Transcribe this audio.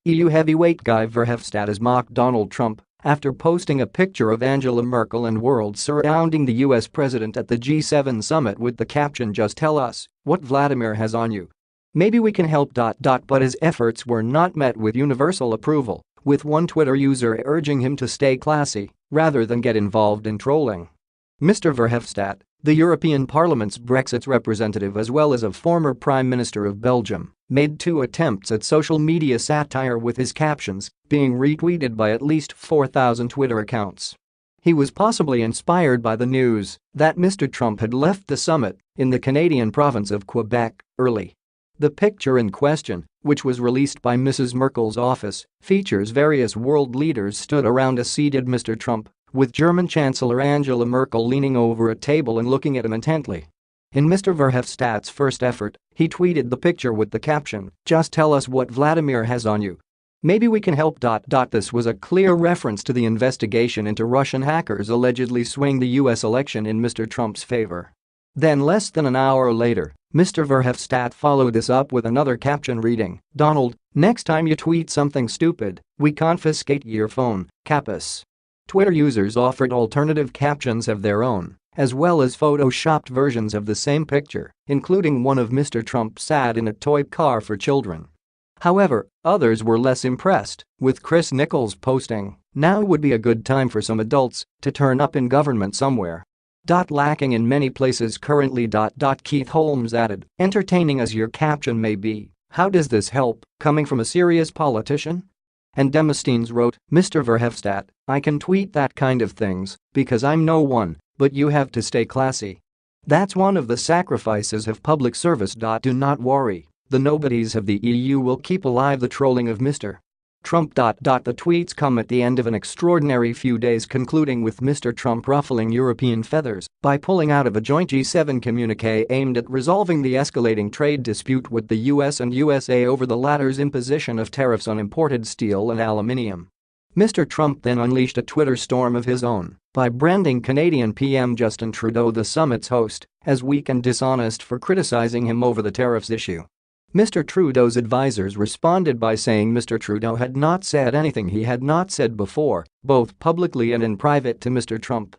EU heavyweight Guy Verhofstadt has mocked Donald Trump after posting a picture of Angela Merkel and world surrounding the US president at the G7 summit with the caption "Just tell us what Vladimir has on you. Maybe we can help." But his efforts were not met with universal approval, with one Twitter user urging him to stay classy rather than get involved in trolling. Mr. Verhofstadt, the European Parliament's Brexit representative as well as a former Prime Minister of Belgium, made 2 attempts at social media satire with his captions being retweeted by at least 4,000 Twitter accounts. He was possibly inspired by the news that Mr. Trump had left the summit in the Canadian province of Quebec early. The picture in question, which was released by Mrs. Merkel's office, features various world leaders stood around a seated Mr. Trump, with German Chancellor Angela Merkel leaning over a table and looking at him intently. In Mr. Verhofstadt's first effort, he tweeted the picture with the caption, "Just tell us what Vladimir has on you. Maybe we can help." This was a clear reference to the investigation into Russian hackers allegedly swaying the US election in Mr. Trump's favor. Then less than an hour later, Mr. Verhofstadt followed this up with another caption reading, "Donald, next time you tweet something stupid, we confiscate your phone, Capus." Twitter users offered alternative captions of their own, as well as photoshopped versions of the same picture, including one of Mr. Trump sat in a toy car for children. However, others were less impressed, with Chris Nichols posting, "Now would be a good time for some adults to turn up in government somewhere. Lacking in many places currently." Keith Holmes added, "Entertaining as your caption may be, how does this help, coming from a serious politician?" And Demosthenes wrote, "Mr. Verhofstadt, I can tweet that kind of things because I'm no one, but you have to stay classy. That's one of the sacrifices of public service. Do not worry, the nobodies of the EU will keep alive the trolling of Mr. Trump." The tweets come at the end of an extraordinary few days, concluding with Mr. Trump ruffling European feathers by pulling out of a joint G7 communiqué aimed at resolving the escalating trade dispute with the US and USA over the latter's imposition of tariffs on imported steel and aluminium. Mr. Trump then unleashed a Twitter storm of his own by branding Canadian PM Justin Trudeau, the summit's host, as weak and dishonest for criticizing him over the tariffs issue. Mr. Trudeau's advisors responded by saying Mr. Trudeau had not said anything he had not said before, both publicly and in private, to Mr. Trump,